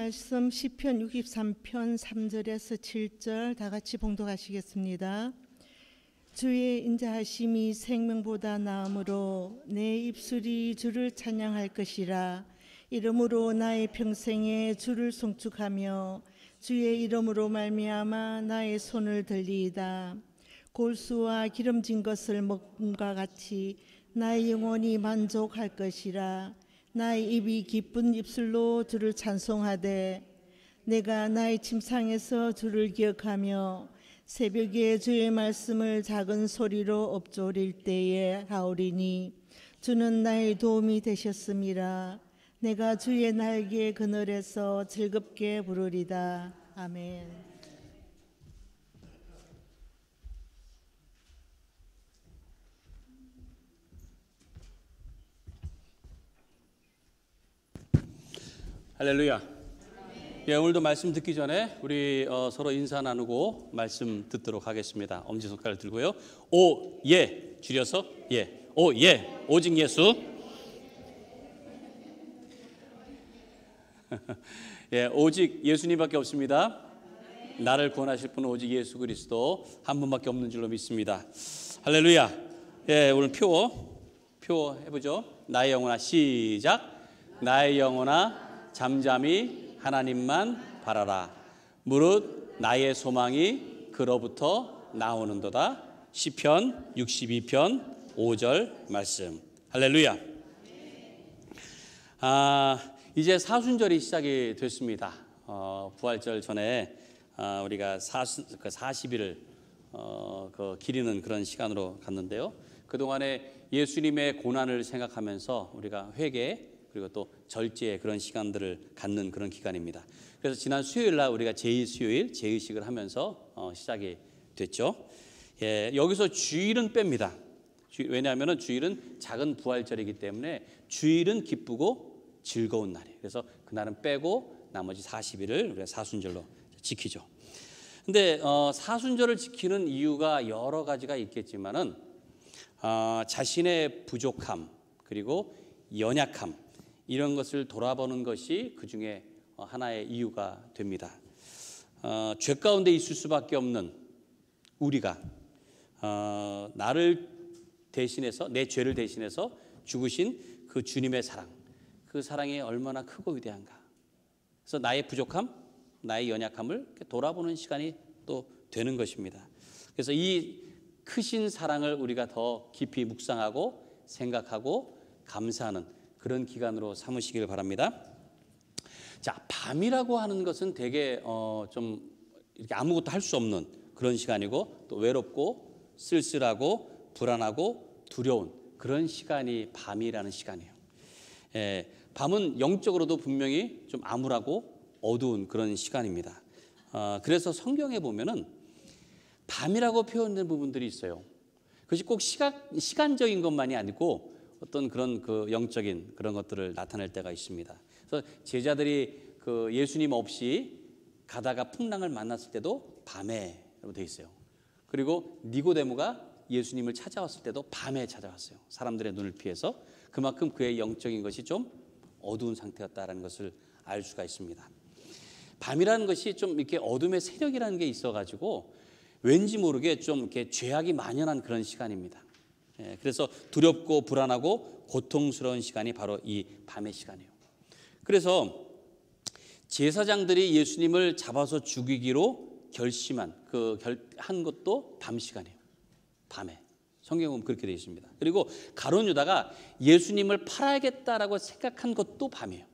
말씀 시편 63편 3절에서 7절 다 같이 봉독하시겠습니다. 주의 인자하심이 생명보다 나음으로 내 입술이 주를 찬양할 것이라. 이름으로 나의 평생에 주를 송축하며 주의 이름으로 말미암아 나의 손을 들리이다. 골수와 기름진 것을 먹음과 같이 나의 영혼이 만족할 것이라. 나의 입이 기쁜 입술로 주를 찬송하되 내가 나의 침상에서 주를 기억하며 새벽에 주의 말씀을 작은 소리로 엎조릴 때에 하오리니 주는 나의 도움이 되셨음이라. 내가 주의 날개 그늘에서 즐겁게 부르리다. 아멘. 할렐루야. 예, 오늘도 말씀 듣기 전에 우리 서로 인사 나누고 말씀 듣도록 하겠습니다. 엄지손가락 들고요. 오, 예, 줄여서 예. 오, 예, 오직 예수. 예, 오직 예수님밖에 없습니다. 나를 구원하실 분은 오직 예수 그리스도 한 분밖에 없는 줄로 믿습니다. 할렐루야. 예, 오늘 표 해보죠. 나의 영혼아, 시작. 나의 영혼아 잠잠히 하나님만 바라라. 무릇 나의 소망이 그로부터 나오는도다. 시편 62편 5절 말씀. 할렐루야. 이제 사순절이 시작이 됐습니다. 부활절 전에 우리가 40일을 기리는 그런 시간으로 갔는데요. 그동안에 예수님의 고난을 생각하면서 우리가 회개 그리고 또 절제의 그런 시간들을 갖는 그런 기간입니다. 그래서 지난 수요일 날 우리가 제2수요일 제의식을 하면서 시작이 됐죠. 예, 여기서 주일은 뺍니다. 왜냐하면 주일은 작은 부활절이기 때문에 주일은 기쁘고 즐거운 날이에요. 그래서 그날은 빼고 나머지 40일을 우리가 사순절로 지키죠. 근데 사순절을 지키는 이유가 여러 가지가 있겠지만은 자신의 부족함 그리고 연약함 이런 것을 돌아보는 것이 그 중에 하나의 이유가 됩니다. 죄 가운데 있을 수밖에 없는 우리가 나를 대신해서 내 죄를 대신해서 죽으신 그 주님의 사랑, 그 사랑이 얼마나 크고 위대한가. 그래서 나의 부족함, 나의 연약함을 돌아보는 시간이 또 되는 것입니다. 그래서 이 크신 사랑을 우리가 더 깊이 묵상하고 생각하고 감사하는 그런 기간으로 삼으시길 바랍니다. 자, 밤이라고 하는 것은 되게 좀 이렇게 아무것도 할 수 없는 그런 시간이고 또 외롭고 쓸쓸하고 불안하고 두려운 그런 시간이 밤이라는 시간이에요. 예, 밤은 영적으로도 분명히 좀 암울하고 어두운 그런 시간입니다. 그래서 성경에 보면은 밤이라고 표현된 부분들이 있어요. 그것이 꼭 시간적인 것만이 아니고 어떤 그런 그 영적인 그런 것들을 나타낼 때가 있습니다. 그래서 제자들이 그 예수님 없이 가다가 풍랑을 만났을 때도 밤에로 되어 있어요. 그리고 니고데모가 예수님을 찾아왔을 때도 밤에 찾아왔어요. 사람들의 눈을 피해서. 그만큼 그의 영적인 것이 좀 어두운 상태였다라는 것을 알 수가 있습니다. 밤이라는 것이 좀 이렇게 어둠의 세력이라는 게 있어가지고 왠지 모르게 좀 이렇게 죄악이 만연한 그런 시간입니다. 그래서 두렵고 불안하고 고통스러운 시간이 바로 이 밤의 시간이에요. 그래서 제사장들이 예수님을 잡아서 죽이기로 결심한 한 것도 밤 시간이에요. 밤에. 성경에 보면 그렇게 되어 있습니다. 그리고 가룟 유다가 예수님을 팔아야겠다라고 생각한 것도 밤이에요.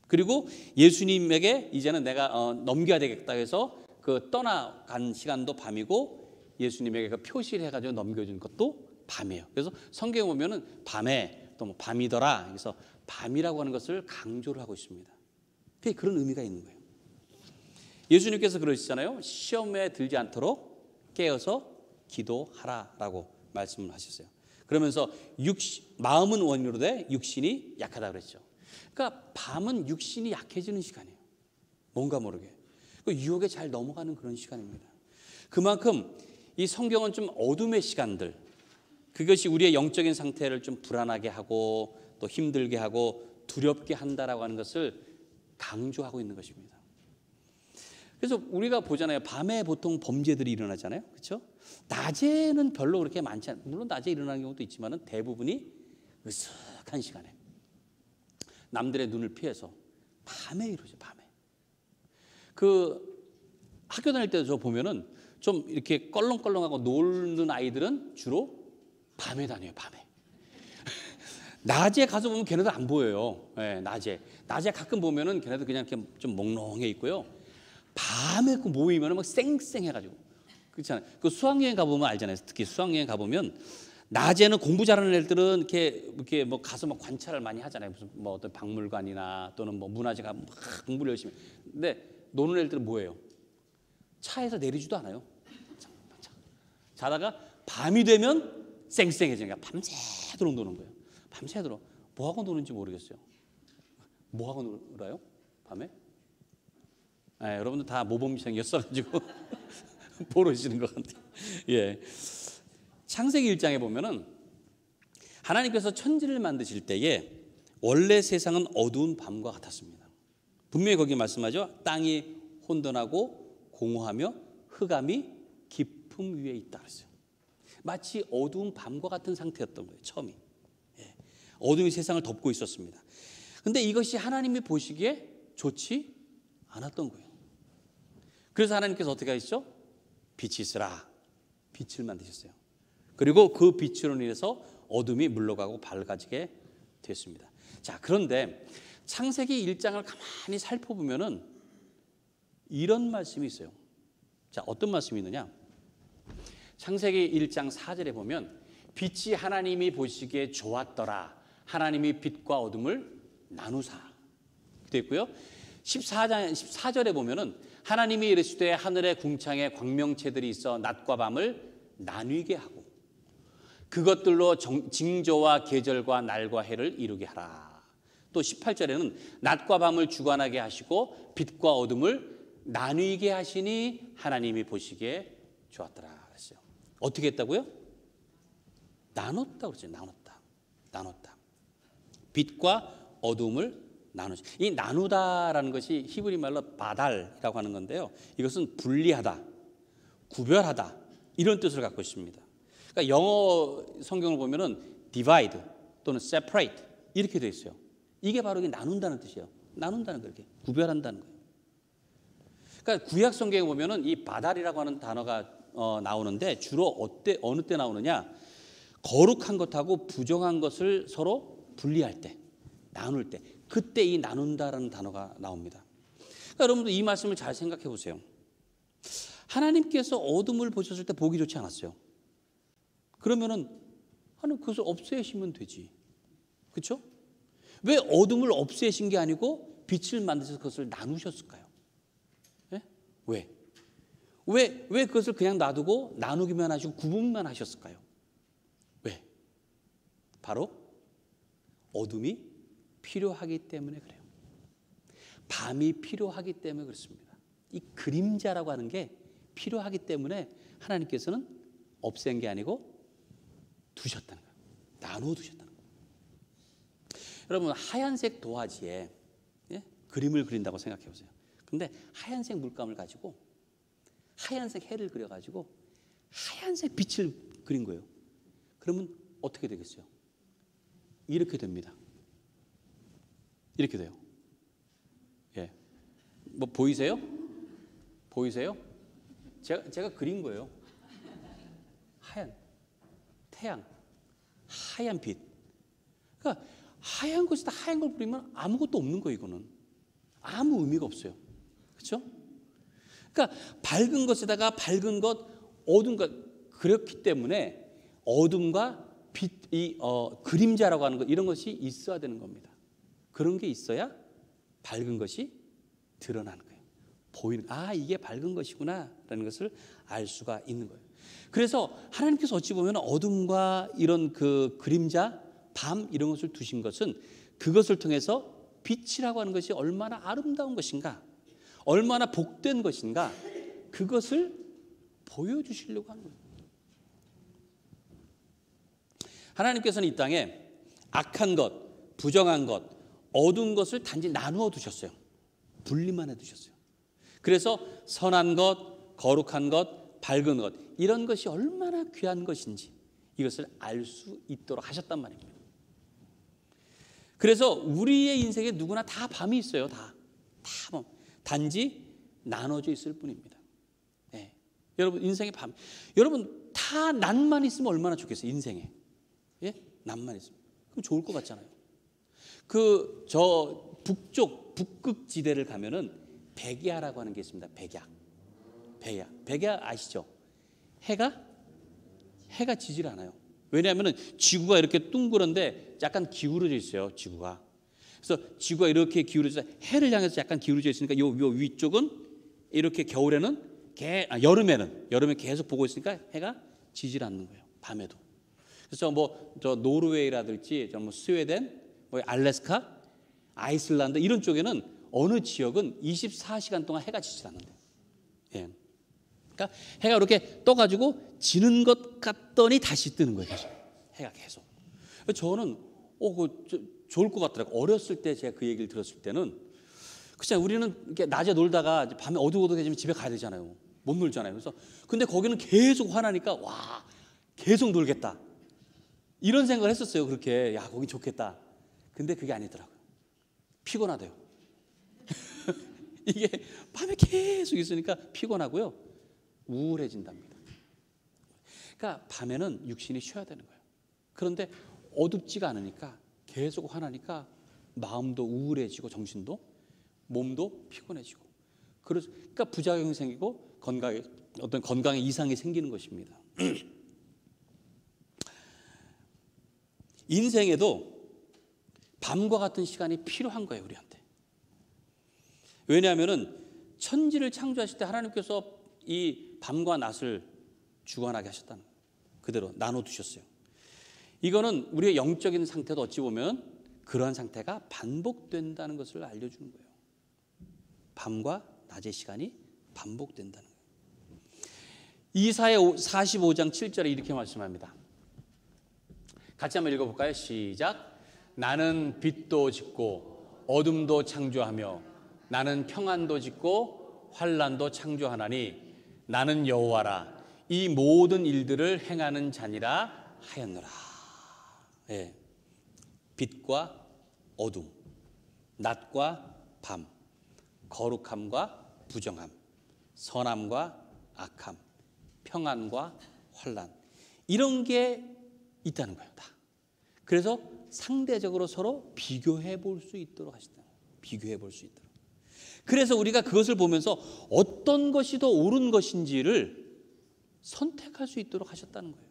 그리고 예수님에게 이제는 내가 넘겨야 되겠다 해서 그 떠나간 시간도 밤이고 예수님에게 그 표시를 해가지고 넘겨준 것도 밤이에요. 그래서 성경에 보면은 밤에 또 뭐 밤이더라. 그래서 밤이라고 하는 것을 강조를 하고 있습니다. 그런 의미가 있는 거예요. 예수님께서 그러시잖아요. 시험에 들지 않도록 깨어서 기도하라라고 말씀을 하셨어요. 그러면서 마음은 원이로 돼 육신이 약하다 그랬죠. 그러니까 밤은 육신이 약해지는 시간이에요. 뭔가 모르게. 유혹에 잘 넘어가는 그런 시간입니다. 그만큼 이 성경은 좀 어둠의 시간들, 그것이 우리의 영적인 상태를 좀 불안하게 하고 또 힘들게 하고 두렵게 한다라고 하는 것을 강조하고 있는 것입니다. 그래서 우리가 보잖아요. 밤에 보통 범죄들이 일어나잖아요. 그렇죠? 낮에는 별로 그렇게 많지 않아요. 물론 낮에 일어나는 경우도 있지만 대부분이 으슥한 시간에 남들의 눈을 피해서 밤에 이루어져요. 밤에. 그 학교 다닐 때도 저 보면은 좀 이렇게 껄렁껄렁하고 노는 아이들은 주로 밤에 다녀요. 밤에. 낮에 가서 보면 걔네들 안 보여요. 네, 낮에 가끔 보면은 걔네들 그냥 이렇게 좀 몽롱해 있고요. 밤에 그 모이면은 막 쌩쌩해가지고 그렇잖아요. 그 수학여행 가보면 알잖아요. 특히 수학여행 가보면 낮에는 공부 잘하는 애들은 이렇게 뭐 가서 막 관찰을 많이 하잖아요. 무슨 뭐 어떤 박물관이나 또는 뭐 문화재 가면 막 공부를 열심히. 근데 노는 애들은 뭐예요? 차에서 내리지도 않아요. 자다가 밤이 되면 쌩쌩해지니까 밤새도록 노는 거예요. 밤새도록. 뭐 하고 노는지 모르겠어요. 뭐 하고 놀아요? 밤에? 네, 여러분들 다 모범생이었어가지고 모르시는 것 같아요. 예. 창세기 1장에 보면은 하나님께서 천지를 만드실 때에 원래 세상은 어두운 밤과 같았습니다. 분명히 거기 말씀하죠. 땅이 혼돈하고 공허하며 흑암이 깊음 위에 있다 그랬어요. 마치 어두운 밤과 같은 상태였던 거예요. 처음이. 예. 어둠이 세상을 덮고 있었습니다. 그런데 이것이 하나님이 보시기에 좋지 않았던 거예요. 그래서 하나님께서 어떻게 하셨죠? 빛이 있으라. 빛을 만드셨어요. 그리고 그 빛으로 인해서 어둠이 물러가고 밝아지게 됐습니다. 자, 그런데 창세기 1장을 가만히 살펴보면은 이런 말씀이 있어요. 자, 어떤 말씀이 있느냐? 창세기 1장 4절에 보면 빛이 하나님이 보시기에 좋았더라. 하나님이 빛과 어둠을 나누사. 되어 있고요. 14절에 보면은 하나님이 이르시되 하늘의 궁창에 광명체들이 있어 낮과 밤을 나뉘게 하고 그것들로 징조와 계절과 날과 해를 이루게 하라. 또 18절에는 낮과 밤을 주관하게 하시고 빛과 어둠을 나뉘게 하시니 하나님이 보시기에 좋았더라 그랬어요. 어떻게 했다고요? 나눴다 그랬어요. 나눴다. 빛과 어둠을 나누죠. 이 나누다라는 것이 히브리 말로 바달이라고 하는 건데요. 이것은 분리하다, 구별하다 이런 뜻을 갖고 있습니다. 그러니까 영어 성경을 보면은 divide 또는 separate 이렇게 되어 있어요. 이게 바로 나눈다는 뜻이에요. 나눈다는 거예요. 이렇게 구별한다는 거예요. 그러니까 구약 성경에 보면은 이 바달이라고 하는 단어가 나오는데 주로 어느 때 나오느냐? 거룩한 것하고 부정한 것을 서로 분리할 때, 나눌 때, 그때 이 나눈다라는 단어가 나옵니다. 그러니까 여러분들 이 말씀을 잘 생각해 보세요. 하나님께서 어둠을 보셨을 때 보기 좋지 않았어요. 그러면은 하나님 그것을 없애시면 되지. 그렇죠? 왜 어둠을 없애신 게 아니고 빛을 만드셔서 그것을 나누셨을까요? 네? 왜 그것을 그냥 놔두고 나누기만 하시고 구분만 하셨을까요? 왜? 바로 어둠이 필요하기 때문에 그래요. 밤이 필요하기 때문에 그렇습니다. 이 그림자라고 하는 게 필요하기 때문에 하나님께서는 없앤 게 아니고 두셨다는 거예요. 나누어 두셨다는 거예요. 여러분 하얀색 도화지에 그림을 그린다고 생각해 보세요. 그런데 하얀색 물감을 가지고 하얀색 해를 그려가지고 하얀색 빛을 그린 거예요. 그러면 어떻게 되겠어요? 이렇게 됩니다. 이렇게 돼요. 예, 뭐 보이세요? 제가 그린 거예요. 하얀 태양, 하얀 빛. 그러니까 하얀 것에다 하얀 걸 그리면 아무것도 없는 거예요. 이거는 아무 의미가 없어요. 그렇죠? 그러니까 밝은 것에다가 밝은 것, 어두운 것 그렇기 때문에 어둠과 빛, 그림자라고 하는 것 이런 것이 있어야 되는 겁니다. 그런 게 있어야 밝은 것이 드러나는 거예요. 보이는 이게 밝은 것이구나라는 것을 알 수가 있는 거예요. 그래서 하나님께서 어찌 보면 어둠과 이런 그 그림자, 밤 이런 것을 두신 것은 그것을 통해서 빛이라고 하는 것이 얼마나 아름다운 것인가, 얼마나 복된 것인가 그것을 보여주시려고 하는 거예요. 하나님께서는 이 땅에 악한 것, 부정한 것, 어두운 것을 단지 나누어 두셨어요. 분리만 해두셨어요. 그래서 선한 것, 거룩한 것, 밝은 것, 이런 것이 얼마나 귀한 것인지 이것을 알 수 있도록 하셨단 말입니다. 그래서 우리의 인생에 누구나 다 밤이 있어요. 다 단지 나눠져 있을 뿐입니다. 네. 여러분 인생의 밤, 여러분 다 낮만 있으면 얼마나 좋겠어요. 인생에. 예? 낮만 있으면 그럼 좋을 것 같잖아요. 저 북쪽 북극지대를 가면은 백야라고 하는 게 있습니다. 백야 아시죠? 해가 지질 않아요. 왜냐하면은 지구가 이렇게 둥그런데 약간 기울어져 있어요. 지구가. 그래서 지구가 이렇게 기울어져 해를 향해서 약간 기울어져 있으니까 요 위쪽은 이렇게 겨울에는 여름에 계속 보고 있으니까 해가 지질 않는 거예요. 밤에도. 그래서 저 노르웨이라든지 스웨덴, 알래스카, 아이슬란드 이런 쪽에는 어느 지역은 24시간 동안 해가 지질 않는데요. 예. 그러니까 해가 이렇게 떠가지고 지는 것 같더니 다시 뜨는 거예요. 계속. 해가 계속. 저는 좋을 것 같더라고요. 어렸을 때 제가 그 얘기를 들었을 때는 그냥 우리는 이렇게 낮에 놀다가 밤에 어둑어둑해지면 집에 가야 되잖아요. 못 놀잖아요. 그래서 근데 거기는 계속 화나니까 와 계속 놀겠다 이런 생각을 했었어요. 그렇게 야 거기 좋겠다. 근데 그게 아니더라고요. 피곤하대요. 이게 밤에 계속 있으니까 피곤하고요. 우울해진답니다. 그러니까 밤에는 육신이 쉬어야 되는 거예요. 그런데 어둡지가 않으니까 계속 화나니까 마음도 우울해지고 정신도 몸도 피곤해지고 그러니까 부작용이 생기고 어떤 건강에 이상이 생기는 것입니다. 인생에도 밤과 같은 시간이 필요한 거예요. 우리한테. 왜냐하면은 천지를 창조하실 때 하나님께서 이 밤과 낮을 주관하게 하셨다는 거예요. 그대로 나눠두셨어요. 이거는 우리의 영적인 상태도 어찌 보면 그러한 상태가 반복된다는 것을 알려주는 거예요. 밤과 낮의 시간이 반복된다는 거예요. 이사야 45장 7절에 이렇게 말씀합니다. 같이 한번 읽어볼까요? 시작. 나는 빛도 짓고 어둠도 창조하며 나는 평안도 짓고 환난도 창조하나니 나는 여호와라 이 모든 일들을 행하는 자니라 하였노라. 예. 빛과 어둠, 낮과 밤, 거룩함과 부정함, 선함과 악함, 평안과 환난 이런 게 있다는 거예요. 다. 그래서 상대적으로 서로 비교해 볼 수 있도록 하시다. 비교해 볼 수 있도록. 그래서 우리가 그것을 보면서 어떤 것이 더 옳은 것인지를 선택할 수 있도록 하셨다는 거예요.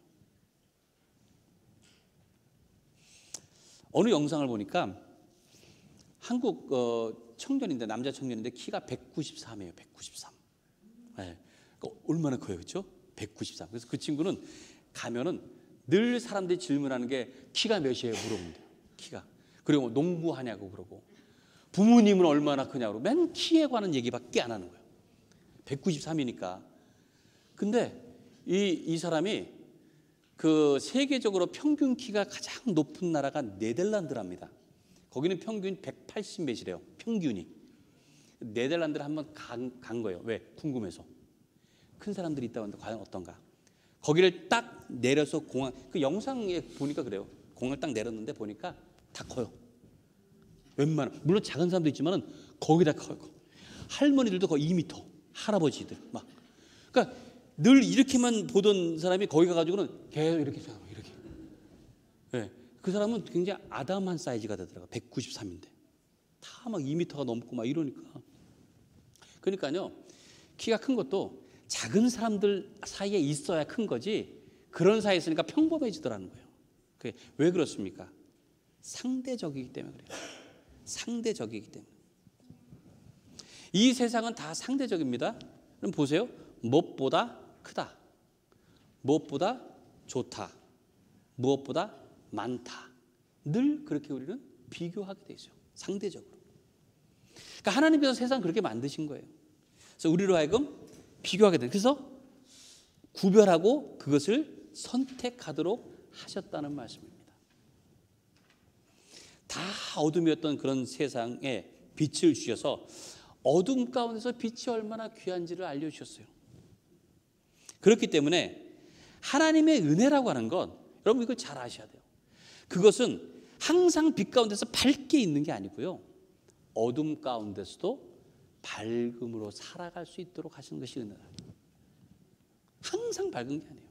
어느 영상을 보니까 한국 청년인데 남자 청년인데 키가 193이에요. 193. 네. 그러니까 얼마나 커요, 그렇죠? 193. 그래서 그 친구는 가면은 늘 사람들이 질문하는 게 키가 몇이에요? 물어본대요. 키가. 그리고 농구하냐고 그러고 부모님은 얼마나 크냐고 맨 키에 관한 얘기밖에 안 하는 거예요. 193이니까. 근데 이 사람이 그 세계적으로 평균 키가 가장 높은 나라가 네덜란드랍니다. 거기는 평균 180몇이래요. 평균이. 네덜란드를 한번 간 거예요. 왜? 궁금해서. 큰 사람들이 있다고 하는데 과연 어떤가? 거기를 딱 내려서 공항, 그 영상에 보니까 그래요. 공항을 딱 내렸는데 보니까 다 커요. 웬만한, 물론 작은 사람도 있지만은 거기다 커요. 할머니들도 거의 2m, 할아버지들 막. 그러니까 늘 이렇게만 보던 사람이 거기 가가지고는 계속 이렇게. 네. 그 사람은 굉장히 아담한 사이즈가 되더라고요. 193인데. 다 막 2m가 넘고 막 이러니까. 그러니까요, 키가 큰 것도 작은 사람들 사이에 있어야 큰 거지 그런 사이에 있으니까 평범해지더라는 거예요. 그게 왜 그렇습니까? 상대적이기 때문에 그래요. 상대적이기 때문에. 이 세상은 다 상대적입니다. 그럼 보세요. 무엇보다 크다. 무엇보다 좋다. 무엇보다 많다. 늘 그렇게 우리는 비교하게 돼 있어요. 상대적으로. 그러니까 하나님께서 세상 그렇게 만드신 거예요. 그래서 우리로 하여금 비교하게 돼요. 그래서 구별하고 그것을 선택하도록 하셨다는 말씀입니다. 다 어둠이었던 그런 세상에 빛을 주셔서 어둠 가운데서 빛이 얼마나 귀한지를 알려주셨어요. 그렇기 때문에 하나님의 은혜라고 하는 건 여러분 이걸 잘 아셔야 돼요. 그것은 항상 빛 가운데서 밝게 있는 게 아니고요, 어둠 가운데서도 밝음으로 살아갈 수 있도록 하시는 것이 은혜다. 항상 밝은 게 아니에요.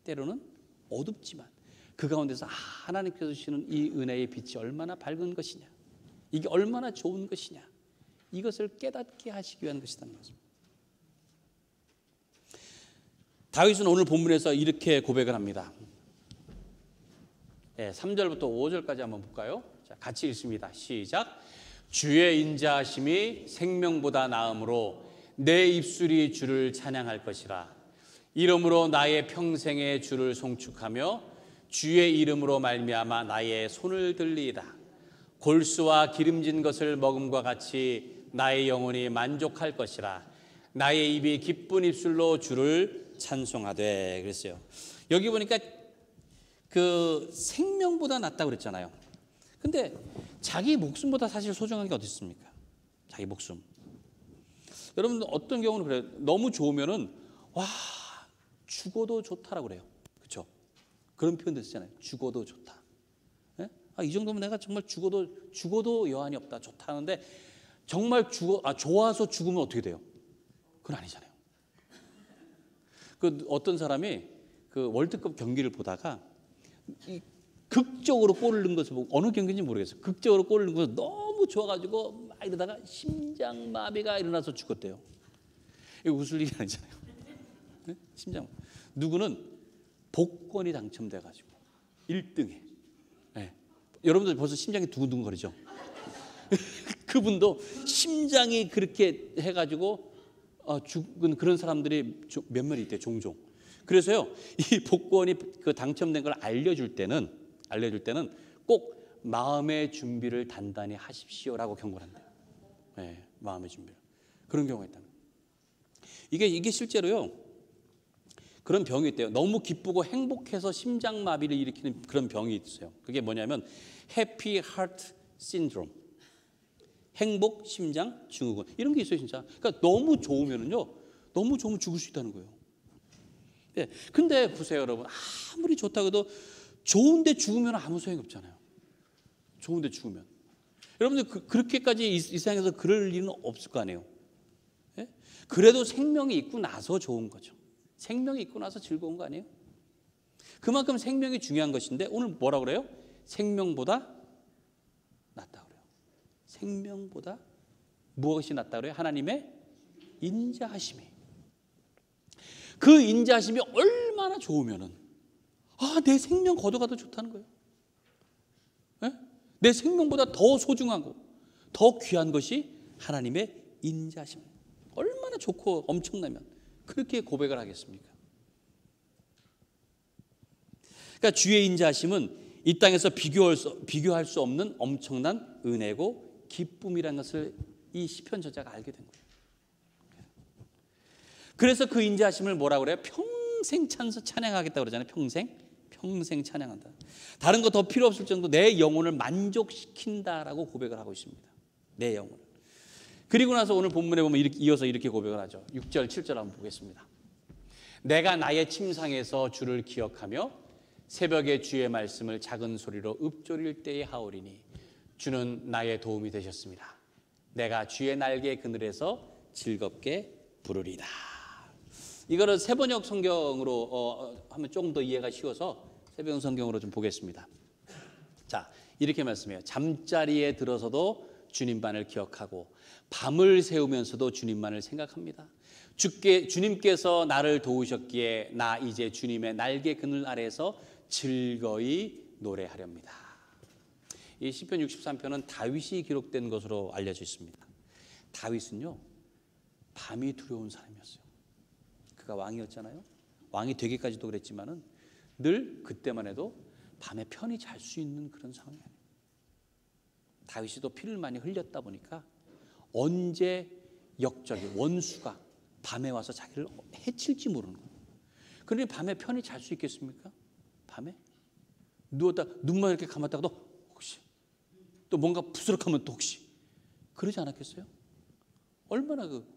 때로는 어둡지만 그 가운데서 하나님께서 주시는 이 은혜의 빛이 얼마나 밝은 것이냐, 이게 얼마나 좋은 것이냐, 이것을 깨닫게 하시기 위한 것이라는 것입니다. 다윗은 오늘 본문에서 이렇게 고백을 합니다. 3절부터 5절까지 한번 볼까요? 자, 같이 읽습니다. 시작. 주의 인자하심이 생명보다 나음으로 내 입술이 주를 찬양할 것이라. 이름으로 나의 평생에 주를 송축하며 주의 이름으로 말미암아 나의 손을 들리이다. 골수와 기름진 것을 먹음과 같이 나의 영혼이 만족할 것이라. 나의 입이 기쁜 입술로 주를 찬송하되. 그랬어요. 여기 보니까 그 생명보다 낫다고 그랬잖아요. 근데 자기 목숨보다 사실 소중한 게 어디 있습니까? 자기 목숨. 여러분들 어떤 경우는 그래요. 너무 좋으면은 와, 죽어도 좋다라고 그래요. 그렇죠? 그런 표현도 쓰잖아요. 죽어도 좋다. 예? 이 정도면 내가 정말 죽어도 여한이 없다. 좋다 하는데 정말 좋아서 죽으면 어떻게 돼요? 그건 아니잖아요. 그 어떤 사람이 그 월드컵 경기를 보다가 극적으로 골을 넣은 것을 보고, 어느 경기인지 모르겠어요. 극적으로 골을 넣은 것을 너무 좋아가지고 막 이러다가 심장마비가 일어나서 죽었대요. 이거 웃을 일이 아니잖아요. 네? 심장. 누구는 복권이 당첨돼가지고 1등에. 네. 여러분들 벌써 심장이 두근두근거리죠? 그분도 심장이 그렇게 해가지고 죽은 그런 사람들이 몇몇 있대요. 종종. 그래서요, 이 복권이 그 당첨된 걸 알려줄 때는 꼭 마음의 준비를 단단히 하십시오라고 경고를 한대요. 네, 마음의 준비를. 그런 경우가 있다는 거예요. 이게 실제로요, 그런 병이 있대요. 너무 기쁘고 행복해서 심장마비를 일으키는 그런 병이 있어요. 그게 뭐냐면 해피 하트 신드롬. 행복 심장 증후군. 이런 게 있어요, 진짜. 그러니까 너무 좋으면 죽을 수 있다는 거예요. 네. 근데 보세요, 여러분. 아무리 좋다고 해도 좋은데 죽으면 아무 소용이 없잖아요. 좋은데 죽으면. 여러분들 그렇게까지 이 세상에서 그럴 일은 없을 거 아니에요. 네? 그래도 생명이 있고 나서 좋은 거죠. 생명이 있고 나서 즐거운 거 아니에요? 그만큼 생명이 중요한 것인데 오늘 뭐라고 그래요? 생명보다 낫다고 그래요. 생명보다 무엇이 낫다고 그래요? 하나님의 인자하심이. 그 인자하심이 얼마나 좋으면은 내 생명 걷어가도 좋다는 거예요. 네? 내 생명보다 더 소중하고 더 귀한 것이 하나님의 인자하심. 얼마나 좋고 엄청나면 그렇게 고백을 하겠습니까? 그러니까 주의 인자하심은 이 땅에서 비교할 수 없는 엄청난 은혜고 기쁨이라는 것을 이 시편 저자가 알게 된 거예요. 그래서 그 인자하심을 뭐라고 그래요? 평생 찬양하겠다고 그러잖아요. 평생 찬양한다. 다른 거 더 필요 없을 정도 내 영혼을 만족시킨다라고 고백을 하고 있습니다. 내 영혼. 그리고 나서 오늘 본문에 보면 이어서 이렇게 고백을 하죠. 6절, 7절 한번 보겠습니다. 내가 나의 침상에서 주를 기억하며 새벽에 주의 말씀을 작은 소리로 읊조릴 때에 하오리니 주는 나의 도움이 되셨습니다. 내가 주의 날개 그늘에서 즐겁게 부르리다. 이거를 세번역 성경으로 하면 조금 더 이해가 쉬워서 세번역 성경으로 좀 보겠습니다. 자, 이렇게 말씀해요. 잠자리에 들어서도 주님만을 기억하고 밤을 새우면서도 주님만을 생각합니다. 주님께서 나를 도우셨기에 나 이제 주님의 날개 그늘 아래에서 즐거이 노래하렵니다. 이 시편 63편은 다윗이 기록된 것으로 알려져 있습니다. 다윗은요, 밤이 두려운 사람이었어요. 그가 왕이었잖아요. 왕이 되기까지도 그랬지만은 늘 그때만 해도 밤에 편히 잘 수 있는 그런 상황이 아니에요. 다윗이 또 피를 많이 흘렸다 보니까 언제 역적이 원수가 밤에 와서 자기를 해칠지 모르는 거예요. 그런데 밤에 편히 잘 수 있겠습니까? 밤에 누웠다 눈만 이렇게 감았다가도 혹시 또 뭔가 부스럭하면 또 혹시 그러지 않았겠어요?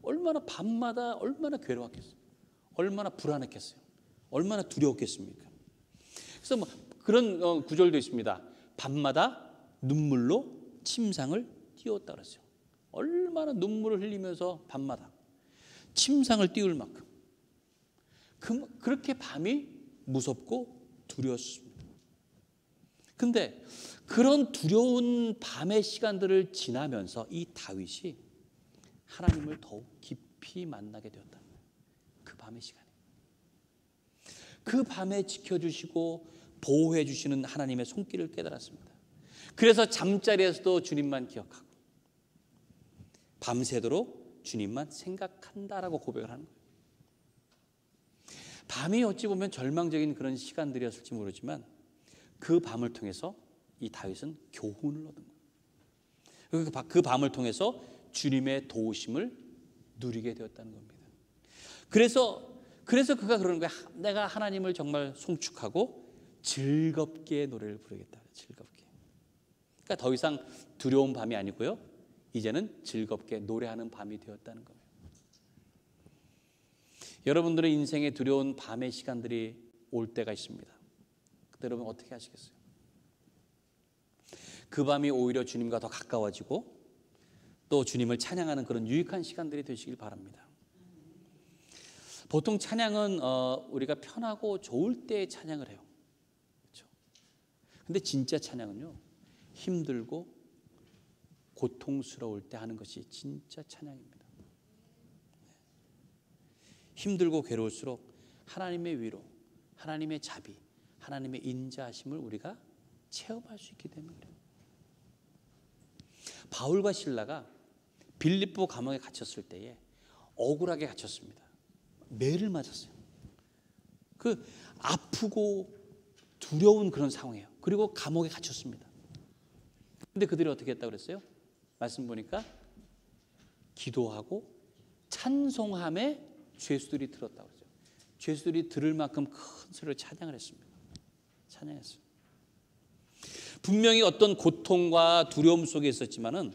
얼마나 밤마다 얼마나 괴로웠겠어요. 얼마나 불안했겠어요. 얼마나 두려웠겠습니까? 그래서 뭐 그런 구절도 있습니다. 밤마다 눈물로 침상을 띄웠다 그랬어요. 얼마나 눈물을 흘리면서 밤마다 침상을 띄울 만큼 그렇게 밤이 무섭고 두려웠습니다. 근데 그런 두려운 밤의 시간들을 지나면서 이 다윗이 하나님을 더욱 깊이 만나게 되었다. 그 밤의 시간에. 그 밤에 지켜주시고 보호해 주시는 하나님의 손길을 깨달았습니다. 그래서 잠자리에서도 주님만 기억하고 밤새도록 주님만 생각한다라고 고백을 하는 거예요. 밤이 어찌 보면 절망적인 그런 시간들이었을지 모르지만 그 밤을 통해서 이 다윗은 교훈을 얻은 거예요. 그 밤을 통해서 주님의 도우심을 누리게 되었다는 겁니다. 그래서 그가 그러는 거야. 내가 하나님을 정말 송축하고 즐겁게 노래를 부르겠다. 즐겁게. 그러니까 더 이상 두려운 밤이 아니고요. 이제는 즐겁게 노래하는 밤이 되었다는 거예요. 여러분들의 인생에 두려운 밤의 시간들이 올 때가 있습니다. 그때 여러분 어떻게 하시겠어요? 그 밤이 오히려 주님과 더 가까워지고 또 주님을 찬양하는 그런 유익한 시간들이 되시길 바랍니다. 보통 찬양은 우리가 편하고 좋을 때 찬양을 해요. 그렇죠? 근데 진짜 찬양은요, 힘들고 고통스러울 때 하는 것이 진짜 찬양입니다. 힘들고 괴로울수록 하나님의 위로, 하나님의 자비, 하나님의 인자하심을 우리가 체험할 수 있기 때문에 그래요. 바울과 실라가 빌립보 감옥에 갇혔을 때에 억울하게 갇혔습니다. 매를 맞았어요. 그 아프고 두려운 그런 상황이에요. 그리고 감옥에 갇혔습니다. 근데 그들이 어떻게 했다고 그랬어요? 말씀 보니까 기도하고 찬송함에 죄수들이 들었다고 그러죠. 죄수들이 들을 만큼 큰 소리로 찬양을 했습니다. 찬양했어요. 분명히 어떤 고통과 두려움 속에 있었지만은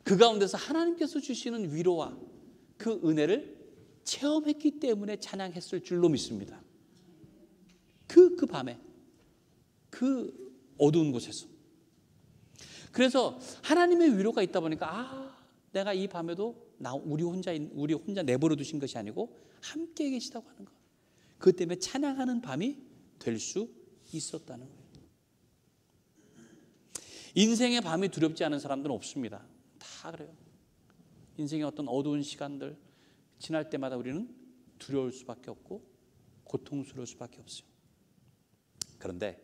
그 가운데서 하나님께서 주시는 위로와 그 은혜를 체험했기 때문에 찬양했을 줄로 믿습니다. 그 밤에 그 어두운 곳에서. 그래서 하나님의 위로가 있다 보니까 내가 이 밤에도 우리 혼자 내버려 두신 것이 아니고 함께 계시다고 하는 것. 그것 때문에 찬양하는 밤이 될 수 있었다는 거예요. 인생의 밤이 두렵지 않은 사람들은 없습니다. 다 그래요. 인생의 어떤 어두운 시간들 지날 때마다 우리는 두려울 수밖에 없고 고통스러울 수밖에 없어요. 그런데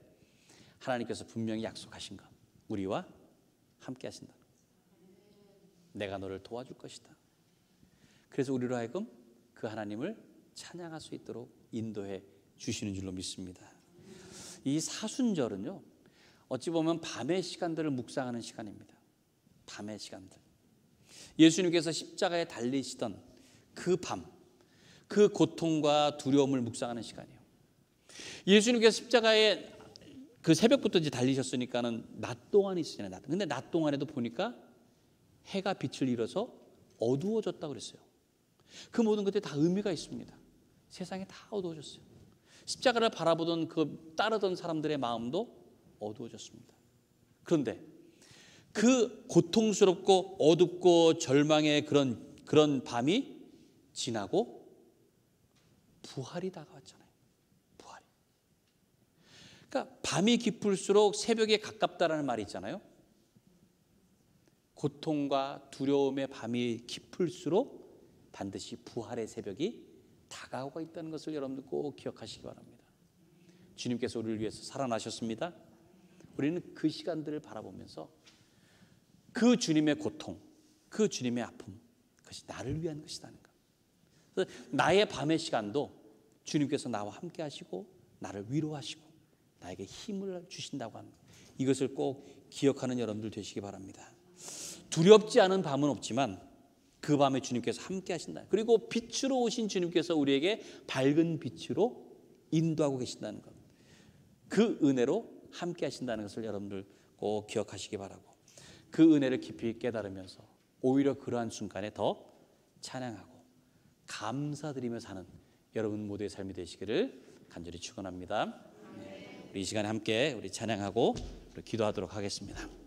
하나님께서 분명히 약속하신 것, 우리와 함께 하신다. 내가 너를 도와줄 것이다. 그래서 우리로 하여금 그 하나님을 찬양할 수 있도록 인도해 주시는 줄로 믿습니다. 이 사순절은요, 어찌 보면 밤의 시간들을 묵상하는 시간입니다. 밤의 시간들. 예수님께서 십자가에 달리시던 그 밤, 그 고통과 두려움을 묵상하는 시간이에요. 예수님께서 십자가에 그 새벽부터 이제 달리셨으니까는 낮 동안 있으잖아요. 근데 낮 동안에도 보니까 해가 빛을 잃어서 어두워졌다고 그랬어요. 그 모든 것들이 다 의미가 있습니다. 세상이 다 어두워졌어요. 십자가를 바라보던 그 따르던 사람들의 마음도 어두워졌습니다. 그런데 그 고통스럽고 어둡고 절망의 그런 밤이 지나고 부활이 다가왔잖아요. 부활이. 그러니까 밤이 깊을수록 새벽에 가깝다라는 말이 있잖아요. 고통과 두려움의 밤이 깊을수록 반드시 부활의 새벽이 다가오고 있다는 것을 여러분들 꼭 기억하시기 바랍니다. 주님께서 우리를 위해서 살아나셨습니다. 우리는 그 시간들을 바라보면서 그 주님의 고통, 그 주님의 아픔, 그것이 나를 위한 것이라는 것. 그래서 나의 밤의 시간도 주님께서 나와 함께 하시고 나를 위로하시고 나에게 힘을 주신다고 하는 것. 이것을 꼭 기억하는 여러분들 되시기 바랍니다. 두렵지 않은 밤은 없지만 그 밤에 주님께서 함께 하신다. 그리고 빛으로 오신 주님께서 우리에게 밝은 빛으로 인도하고 계신다는 것. 그 은혜로 함께 하신다는 것을 여러분들 꼭 기억하시기 바라고, 그 은혜를 깊이 깨달으면서 오히려 그러한 순간에 더 찬양하고 감사드리며 사는 여러분 모두의 삶이 되시기를 간절히 축원합니다. 우리 이 시간에 함께 우리 찬양하고 기도하도록 하겠습니다.